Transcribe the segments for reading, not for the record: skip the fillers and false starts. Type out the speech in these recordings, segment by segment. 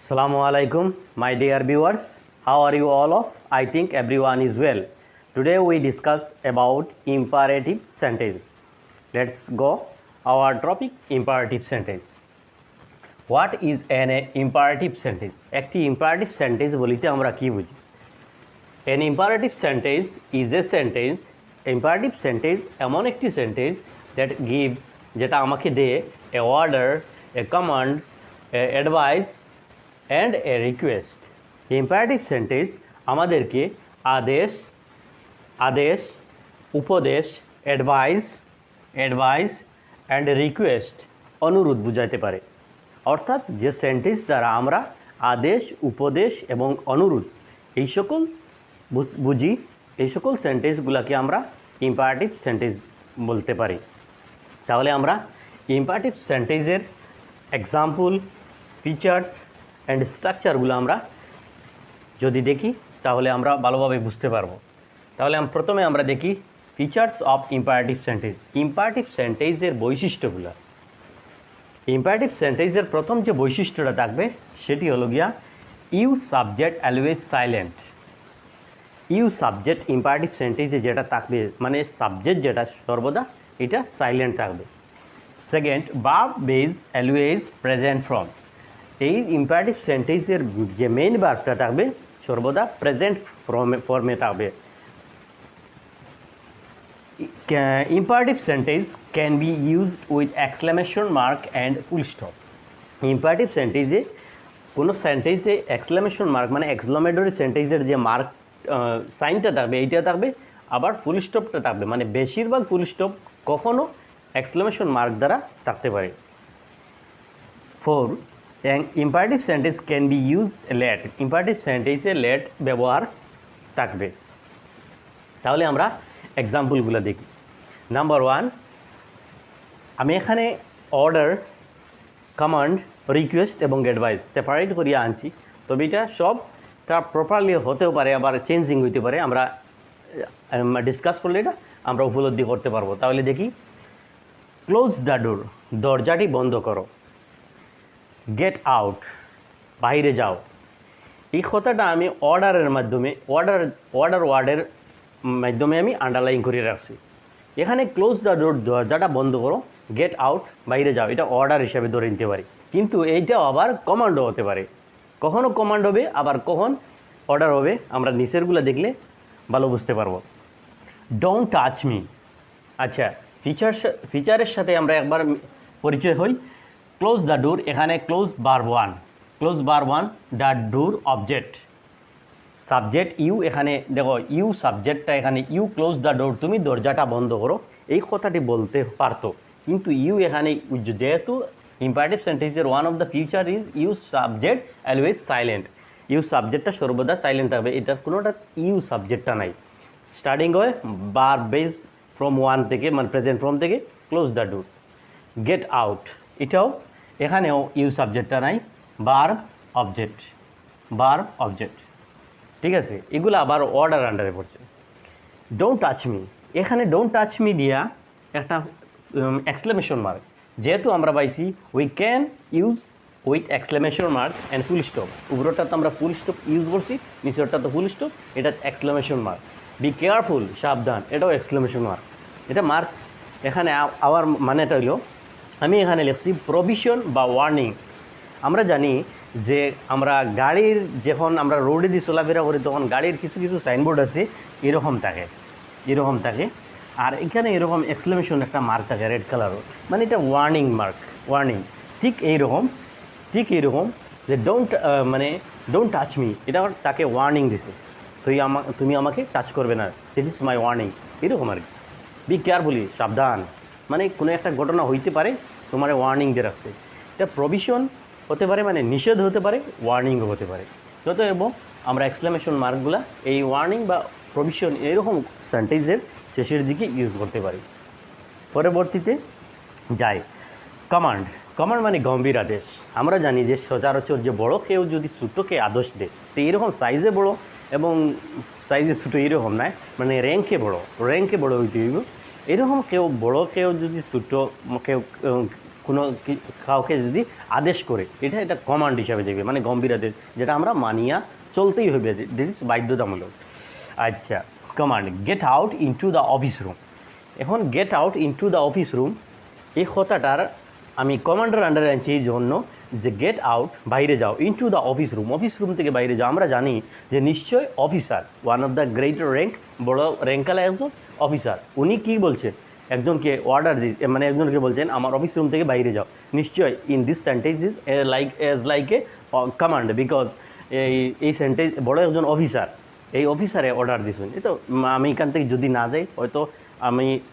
Assalamu alaikum, my dear viewers. How are you all of? I think everyone is well. Today we discuss about imperative sentence. Let's go. Our topic imperative sentence. What is an imperative sentence? একটি imperative sentence বলিতে আমরা কি বুঝি? An imperative sentence is a sentence. Imperative sentence এমন একটি sentence that gives যেটা আমাকে দেয় a order, a command, a advice and a request. Imperative sentence আমাদেরকে আদেশ, উপদেশ, advice and request অনুরোধ বুঝাইতে পারে। অর্থাৎ যে সেন্টেন্স দ্বারা আমরা আদেশ, উপদেশ এবং অনুরোধ এই সকল বুঝি, এই সকল সেন্টেন্সগুলোকে আমরা ইম্পারেটিভ সেন্টেন্স বলতে পারি। তাহলে আমরা ইম্পারেটিভ সেন্টেন্সের এক্সাম্পল, ফিচার্স অ্যান্ড স্ট্রাকচারগুলো আমরা যদি দেখি তাহলে আমরা ভালোভাবে বুঝতে পারবো। তাহলে প্রথমে আমরা দেখি features of imperative sentence. Imperative সেন্টেন্সের বৈশিষ্ট্যগুলো। ইম্পারেটিভ সেন্টেন্সের প্রথম যে বৈশিষ্ট্যটা থাকবে সেটি হলো গিয়া you subject always silent. You subject imperative সেন্টেন্সে যেটা থাকবে মানে সাবজেক্ট যেটা সর্বদা এটা সাইলেন্ট থাকবে। Second, verb base always present form. এই ইম্পারেটিভ সেন্টেন্সের যে মেইন ভার্বটা থাকবে সর্বদা প্রেজেন্ট ফর্মে থাকবে। Imperative sentence can be used with exclamation mark and full stop. Imperative সেন্টেন্সে কোনো সেন্টেন্সে এক্সক্লেমেশন মার্ক মানে এক্সক্লামেটরি সেন্টেন্সের যে মার্ক সাইনটা থাকবে এইটা থাকবে, আবার ফুল স্টপটা থাকবে। মানে বেশিরভাগ ফুল স্টপ কখনও এক্সক্লেমেশন মার্ক দ্বারা থাকতে পারে। 4, imperative sentence can be used let. Imperative সেন্টেন্সে লেট ব্যবহার থাকবে। তাহলে আমরা এক্সাম্পলগুলো দেখি। নাম্বার 1, আমি এখানে অর্ডার, কমান্ড, রিকোয়েস্ট এবং অ্যাডভাইস সেপারেট করিয়া আনছি, তবে এটা সব তার প্রপারলি হতেও পারে, আবার চেঞ্জিং হইতে পারে। আমরা ডিসকাস করলে এটা আমরা উপলব্ধি করতে পারবো। তাহলে দেখি, ক্লোজ দ্য ডোর, দরজাটি বন্ধ করো। গেট আউট, বাইরে যাও। এই কথাটা আমি অর্ডারের মাধ্যমে অর্ডার ওয়ার্ডের মাধ্যমে আমি আন্ডারলাইন করে রাখছি। এখানে ক্লোজ দ্য ডোর, দরজাটা বন্ধ করো, গেট আউট, বাইরে যাও, এটা অর্ডার হিসাবে ধরে নিতে পারি। কিন্তু এইটাও আবার কমান্ডও হতে পারে। কখনও কমান্ড হবে, আবার কখন অর্ডার হবে, আমরা নিচেরগুলো দেখলে ভালো বুঝতে পারবো। Don't touch me. আচ্ছা, ফিচারের সাথে আমরা একবার পরিচয় হই। ক্লোজ দ্য ডোর, এখানে close verb 1, close verb 1, the door object, subject you. এখানে দেখো ইউ সাবজেক্টটা, এখানে ইউ ক্লোজ দ্য ডোর, তুমি দরজাটা বন্ধ করো, এই কথাটি বলতে পারতো, কিন্তু ইউ এখানে যেহেতু ইম্পারেটিভ সেন্টেন্সের one of the feature is you subject always silent. You সাবজেক্টটা সর্বদা সাইলেন্ট হবে, এটার কোনোটা ইউ সাবজেক্টটা নাই। স্টার্টিং হয় ভার্ব বেস ফ্রম 1 থেকে, মানে প্রেজেন্ট ফর্ম থেকে। Close the door, get out, এটাও এখানেও ইউ সাবজেক্টটা নাই, ভার্ব অবজেক্ট। ঠিক আছে, এগুলো আবার অর্ডার আন্ডারে পড়ছে। ডোন্ট টাচ মি, এখানে ডোন্ট টাচ মি দিয়া একটা এক্সক্লেমেশন মার্ক, যেহেতু আমরা পাইছি we can use with exclamation mark and full stop. উপরটা তো আমরা ফুল স্টপ ইউজ করছি, নিচেরটা তো ফুল স্টপ, এটা এক্সক্লেমেশন মার্ক। বি কেয়ারফুল, সাবধান, এটাও এক্সক্লেমেশন মার্ক। এটা মার্ক এখানে আবার মানেটা হইল, আমি এখানে লিখছি প্রভিশন বা ওয়ার্নিং। আমরা জানি যে আমরা গাড়ির যখন আমরা রোডে দিয়ে চলাফেরা করি তখন গাড়ির কিছু কিছু সাইনবোর্ড আছে এরকম থাকে, আর এখানে এরকম এক্সক্লেমেশন একটা মার্ক থাকে রেড কালারও, মানে এটা ওয়ার্নিং মার্ক, ওয়ার্নিং। ঠিক এইরকম যে ডোন্ট টাচ মি, এটা তাকে ওয়ার্নিং দিছে, তুমি আমাকে টাচ করবে না, দিস ইজ মাই ওয়ার্নিং, এরকম আর কি। বি কেয়ারফুলি, সাবধান, মানে কোনো একটা ঘটনা হইতে পারে, তোমার ওয়ার্নিং দিয়ে রাখছে। এটা প্রভিশন হতে পারে, মানে নিষেধ হতে পারে, ওয়ার্নিংও হতে পারে। যত এবং আমরা এক্সক্লেমেশন মার্কগুলা এই ওয়ার্নিং বা প্রভিশন এরকম সেন্টেন্সের শেষের দিকে ইউজ করতে পারি। পরবর্তীতে যাই কমান্ড। কমান্ড মানে গম্ভীর আদেশ। আমরা জানি যে সচরাচর যে বড় কেউ যদি ছোটোকে আদেশ দেয়, তো এরকম সাইজে বড় এবং সাইজে ছোটো এরকম নয়, মানে র্যাঙ্কে বড় হইতে হইব। এরকম কেউ বড়, কেউ যদি ছোটো, কেউ কোনো কাউকে যদি আদেশ করে এটা কমান্ড হিসাবে দেখবে, মানে গম্ভীর আদেশ, যেটা আমরা মানিয়া চলতেই হবে, দিস ইজ বাধ্যতামূলক। আচ্ছা, command get out into the office room. এখন get out into the office room এই কথাটার আমি কমান্ডার আন্ডারে আনছি এই জন্য যে গেট আউট বাইরে যাও, ইনটু দ্য অফিস রুম থেকে বাইরে যাও। আমরা জানি যে নিশ্চয় officer, one of the great rank, বড় র্যাঙ্কালা একজন অফিসার, উনি কী বলছেন, একজনকে অর্ডার মানে একজনকে বলছেন আমার অফিস রুম থেকে বাইরে যাও। নিশ্চয় in this sentence is like a command, because এই সেন্টেন্স বড় একজন অফিসার, এই অফিসারে অর্ডার দিয়েছেন। এই তো আমি এখান থেকে যদি না যাই হয়তো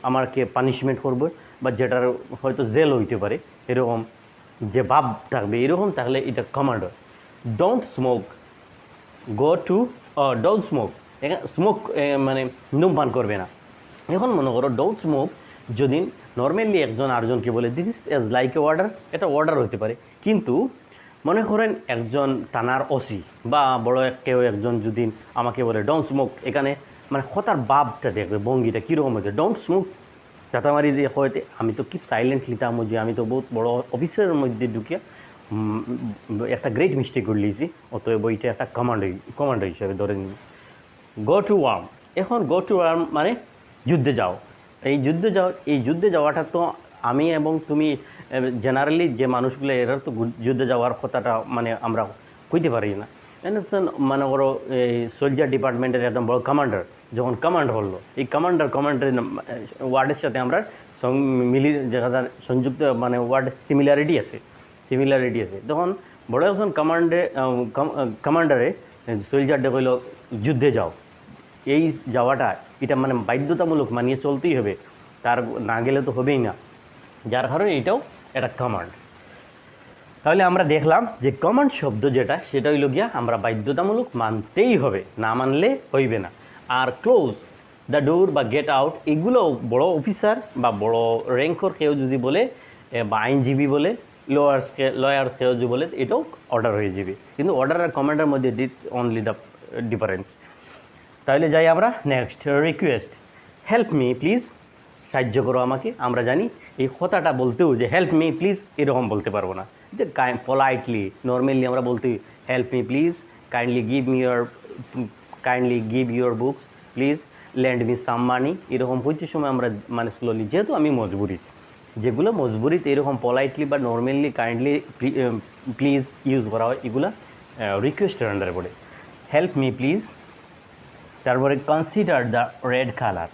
আমাকে পানিশমেন্ট করবে, বা যেটার হয়তো জেল হইতে পারে, এরকম যে ভাব থাকবে, এরকম থাকলে এটা কমান্ড হয়। Don't smoke, go to, don't smoke, smoke মানে ধূমপান করবে না। এখন মনে করো ডোন্ট স্মোক যদি নর্মালি একজন আরেকজনকে বলে this is like a order, এটা অর্ডার হতে পারে। কিন্তু মনে করেন একজন থানার ওসি বা বড় কেউ একজন যদি আমাকে বলে ডোন্ট স্মোক, এখানে মানে কথার ভাবটা দেখবে, ভঙ্গিটা কীরকম হয়েছে। ডোন্ট স্মোক চাতামারি যে হয়তো আমি তো কিপ সাইলেন্ট লিতাম, যে আমি তো বহুত বড় অফিসের মধ্যে ঢুকিয়া একটা গ্রেট মিস্টেক করে লিয়েছি, অতএব বইটা একটা কমান্ড হিসাবে ধরে নিই। গো টু ওয়ার্ম, এখন গো টু ওয়ার্ম মানে যুদ্ধে যাও। এই যুদ্ধে যাওয়াটা তো আমি এবং তুমি জেনারেলি যে মানুষগুলো এরা তো যুদ্ধে যাওয়ার কথাটা মানে আমরা কইতে পারি না। মনে করো এই সোলজার ডিপার্টমেন্টের একদম বড় কমান্ডার যখন কমান্ড হলো, এই কমান্ডারের ওয়ার্ডের সাথে আমরা যেটা সংযুক্ত মানে ওয়ার্ড সিমিলারিটি আছে, তখন বড় একজন কমান্ডারে সোলজারটা কইল যুদ্ধে যাও। এই যাওয়াটা এটা মানে বাধ্যতামূলক, মানিয়ে চলতেই হবে, তার না গেলে তো হবেই না, যার কারণে এটাও একটা কমান্ড। তাহলে আমরা দেখলাম যে কমান্ড শব্দ যেটা, সেটা হইল গিয়া আমরা বাধ্যতামূলক মানতেই হবে, না মানলে হইবে না। আর ক্লোজ দ্য ডোর বা গেট আউট, এগুলো বড় অফিসার বা বড় র্যাঙ্কর কেউ যদি বলে, বা আইনজীবী বলে, লয়ার্স কেউ যদি বলে, এটাও অর্ডার হয়ে যাবে। কিন্তু অর্ডার আর কমান্ডের মধ্যে দিস অনলি দ্য ডিফারেন্স। তাহলে যাই আমরা next, request, help me please, সাহায্য করো আমাকে। আমরা জানি এই কথাটা বলতেও যে হেল্প মি প্লিজ এরকম বলতে পারবো না, যে পোলাইটলি নর্মালি আমরা বলতে help me please, kindly give your books please, lend me some money, এরকম হইতে সময় আমরা মানে স্লোলি, যেহেতু আমি মজবুরি, যেগুলো মজবুরিতে এরকম পোলাইটলি বা নর্মালি কাইন্ডলি প্লিজ ইউজ করা হয়, এগুলো রিকোয়েস্টের আন্ডারে পড়ে। Help me please. তারপরে consider the red colour,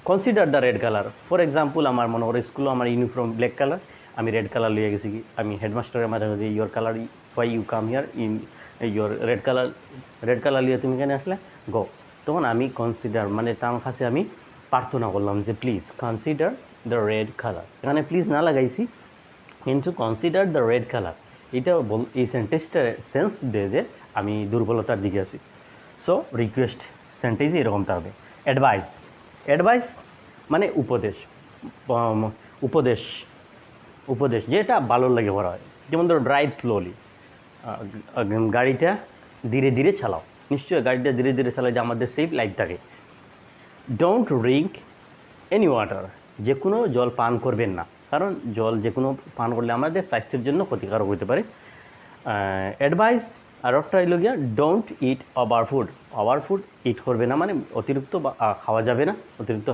consider the red colour. For example আমার মনে করো স্কুলে আমার ইউনিফর্ম ব্ল্যাক কালার, আমি রেড কালার লিয়ে গেছি, কি আমি হেডমাস্টারের মাঝে মাঝে your colour why you come here in your red colour লিয়ে তুমি কেন আসলে, গো। তখন আমি কনসিডার মানে তার কাছে আমি প্রার্থনা করলাম যে please consider the red colour. এখানে প্লিজ না লাগাইছি, কিন্তু কনসিডার দ্য রেড কালার এটা এই সেন্টেন্সটার সেন্স দেয় যে আমি দুর্বলতার দিকে আছি। সো রিকোয়েস্ট সেন্টেন্স এরকম থাকবে। অ্যাডভাইস মানে উপদেশ যেটা ভালো লাগে করা হয়। যেমন ধরো ড্রাইভ স্লোলি, গাড়িটা ধীরে ধীরে চালাও। নিশ্চয়ই গাড়িটা ধীরে ধীরে চালাও যে আমাদের সেফ লাইফ থাকে। ডোন্ট ড্রিঙ্ক এনি ওয়াটার, যে কোনো জল পান করবেন না, কারণ জল যে কোনো পান করলে আমাদের স্বাস্থ্যের জন্য ক্ষতিকারক হতে পারে। অ্যাডভাইস আর একটা হইল গিয়া don't it over food it করবে না, মানে অতিরিক্ত খাওয়া যাবে না। অতিরিক্ত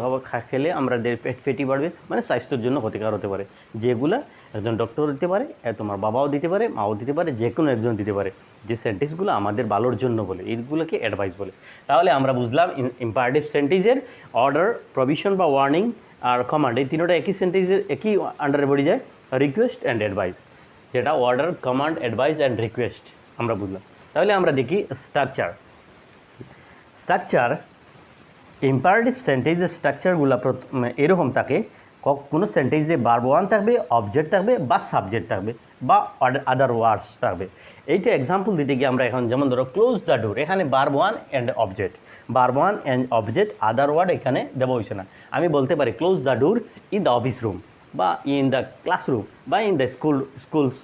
খেলে আমাদের ফ্যাটি বাড়বে, মানে স্বাস্থ্যের জন্য ক্ষতিকার হতে পারে। যেগুলা একজন ডক্টর দিতে পারে, তোমার বাবাও দিতে পারে, মাও দিতে পারে, যে কোনো একজন দিতে পারে, যে সেন্টেন্সগুলো আমাদের ভালোর জন্য বলে, এইগুলোকে অ্যাডভাইস বলে। তাহলে আমরা বুঝলাম ইম্পারেটিভ সেন্টেন্সের অর্ডার, প্রভিশন বা ওয়ার্নিং আর কমান্ড, এই তিনটা একই সেন্টেন্সের একই আন্ডারে পড়ে যায়, রিকোয়েস্ট অ্যান্ড অ্যাডভাইস, যেটা order, command, advice and request আমরা বুঝলাম। তাহলে আমরা দেখি স্ট্রাকচার। ইম্পারেটিভ সেন্টেন্সের স্ট্রাকচারগুলো এরকম থাকে, কোনো সেন্টেন্সে ভার্ব ওয়ান থাকবে, অবজেক্ট থাকবে বা সাবজেক্ট থাকবে বা আদার ওয়ার্ডস থাকবে। এইটা এক্সাম্পল দিতে গিয়ে আমরা এখন যেমন ধরো ক্লোজ দ্য ডোর, এখানে verb one and object, other word এখানে দেওয়া হয়েছে না। আমি বলতে পারি close the door in the office room বা ইন দ্য ক্লাসরুম বা ইন দ্য স্কুলস,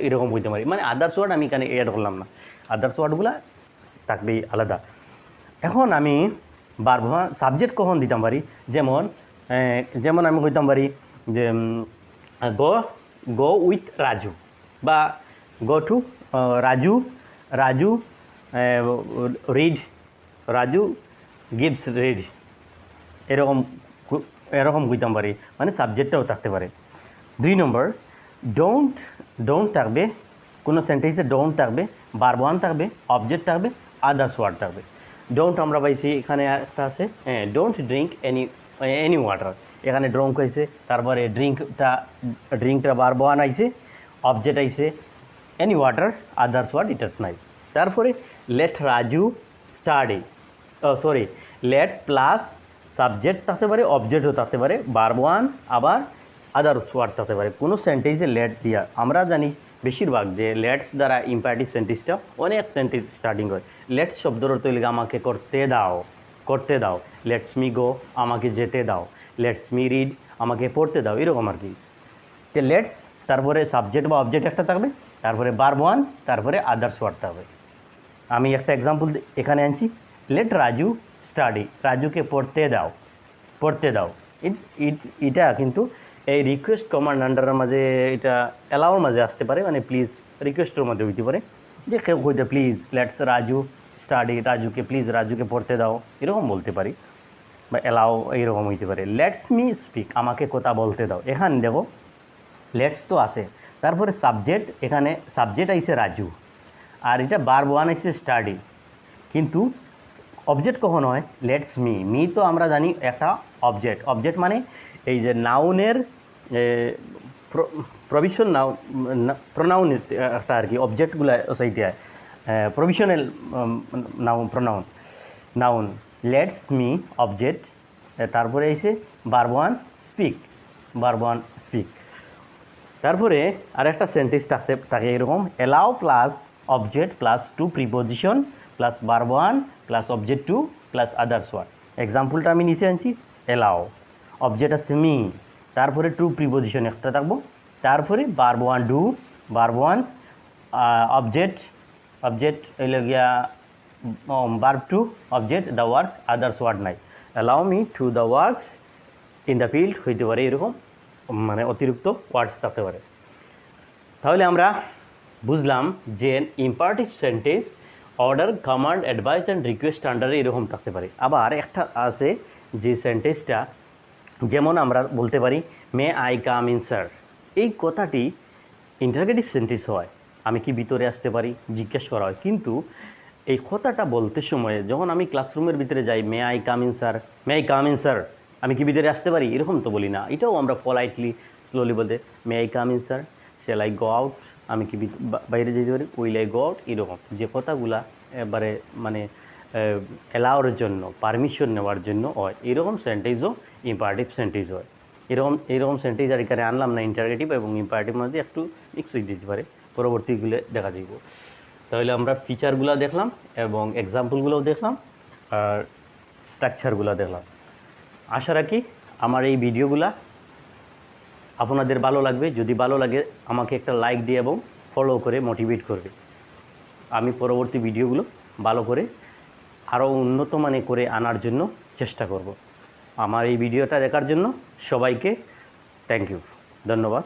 এরকম বলতে পারি। মানে আদার্স ওয়ার্ড আমি এখানে অ্যাড করলাম না, আদার্স ওয়ার্ডগুলো থাকবেই আলাদা। এখন আমি ভার্ব সাবজেক্ট কখন দিতাম পারি, যেমন আমি কইতাম পারি যে গো গো উইথ রাজু বা go to Raju Raju read Raju gives read এরকম এরকম কইতাম পারি, মানে সাবজেক্টটাও থাকতে পারে। 2 নম্বর, ডোন্ট ডোন্ট থাকবে, কোনো সেন্টেন্সে ডোন্ট থাকবে, ভার্ব ওয়ান থাকবে, অবজেক্ট থাকবে, আদার্স ওয়ার্ড থাকবে। ডোন্ট আমরা পাইছি এখানে একটা আছে, হ্যাঁ, ডোন্ট ড্রিঙ্ক এনি ওয়াটার, এখানে ড্রঙ্ক হয়েছে, তারপরে ড্রিঙ্কটা ভার্ব ওয়ান আইছে, অবজেক্ট আইছে, এনি ওয়াটার, আদার্স ওয়ার্ড এটা নাই। তারপরে let Raju study, sorry, let plus subject থাকতে পারে, অবজেক্টও থাকতে পারে, ভার্ব ওয়ান আবার আদার্স ওয়ার্ড থাকতে পারে। কোনো সেন্টেন্সে লেট দিয়া আমরা জানি বেশিরভাগ যে লেটস দ্বারা ইম্পারেটিভ সেন্টেন্সটা অনেক সেন্টেন্স স্টার্টিং হয়। লেটস শব্দের অর্থ হইলে আমাকে করতে দাও, করতে দাও। লেটস মি গো, আমাকে যেতে দাও। লেটস মি রিড, আমাকে পড়তে দাও, এরকম আর কি। তো লেটস, তারপরে সাবজেক্ট বা অবজেক্ট একটা থাকবে, তারপরে ভার্ব ওয়ান, তারপরে আদার্স ওয়ার্ড থাকবে। আমি একটা এক্সাম্পল এখানে আনছি, লেট রাজু স্টাডি, রাজুকে পড়তে দাও, পড়তে দাও। এটা কিন্তু এই রিকোয়েস্ট কমান্ড আন্ডারের মাঝে, এটা অ্যালাউর মাঝে আসতে পারে, মানে প্লিজ রিকোয়েস্টের মধ্যে হইতে পারে, যে কেউ হইতে প্লিজ লেটস রাজু স্টাডি, রাজুকে প্লিজ রাজুকে পড়তে দাও, এরকম বলতে পারি, বা অ্যালাউ এইরকম হইতে পারে। লেটস মি স্পিক, আমাকে কথা বলতে দাও। এখানে দেখো লেটস তো আছে, তারপরে সাবজেক্ট, এখানে সাবজেক্ট আইছে রাজু, আর এটা ভার্ব ওয়ান আইছে স্টাডি, কিন্তু অবজেক্ট কখন হয়? লেটস মি, মি তো আমরা জানি একটা অবজেক্ট, অবজেক্ট মানে এই যে নাউনের প্রভিশন প্রোনাউন একটা আর কি, অবজেক্টগুলো সেইটা provisional pronoun noun. Let's me object, তারপরে এসে verb one speak, verb one speak. তারপরে আর একটা সেন্টেন্স থাকে এরকম, allow plus object plus to preposition plus verb one plus object two plus others word. এক্সাম্পলটা আমি নিচে আনছি, অ্যালাউ, অবজেক্ট আছে মি, তারপরে টু প্রিপোজিশন একটা থাকবো, তারপরে verb one do, verb one object হইলে গিয়া verb two, object the words, others word নাই। Allow me to the words in the field হইতে পারে, এরকম মানে অতিরিক্ত ওয়ার্ডস থাকতে পারে। তাহলে আমরা বুঝলাম যে imperative sentence order, command, advice and request আন্ডারে এরকম থাকতে পারে। আবার একটা আছে যে সেন্টেন্সটা, যেমন আমরা বলতে পারি may I come in sir, এই কথাটি ইন্টারগেটিভ সেন্টেন্স হয়, আমি কি ভিতরে আসতে পারি জিজ্ঞেস করা হয়, কিন্তু এই কথাটা বলতে সময়ে যখন আমি ক্লাসরুমের ভিতরে যাই, may I come in sir, may I come in sir, আমি কি ভিতরে আসতে পারি, এরকম তো বলি না। এটাও আমরা পলাইটলি স্লোলি বলতে, may I come in sir, shall I go out, আমি কি বাইরে যেতে পারি, উইল আই গো আউট, এরকম যে কথাগুলা এবারে মানে অ্যালাউর জন্য, পারমিশন নেওয়ার জন্য হয়, এরকম সেন্টেন্সও ইম্পারেটিভ সেন্টেন্স হয়। এরকম সেন্টেন্স আর এখানে আনলাম না, ইন্টারগেটিভ এবং ইম্পারেটিভ মধ্যে একটু মিক্স হয়ে দিতে পারে, পরবর্তীগুলো দেখা যাইব। তাহলে আমরা ফিচারগুলো দেখলাম এবং এক্সাম্পলগুলোও দেখলাম আর স্ট্রাকচারগুলো দেখলাম। আশা রাখি আমার এই ভিডিওগুলা আপনাদের ভালো লাগবে। যদি ভালো লাগে আমাকে একটা লাইক দিয়ে এবং ফলো করে মোটিভেট করবে। আমি পরবর্তী ভিডিওগুলো ভালো করে আরও উন্নত মানে করে আনার জন্য চেষ্টা করব। আমার এই ভিডিওটা দেখার জন্য সবাইকে থ্যাংক ইউ, ধন্যবাদ।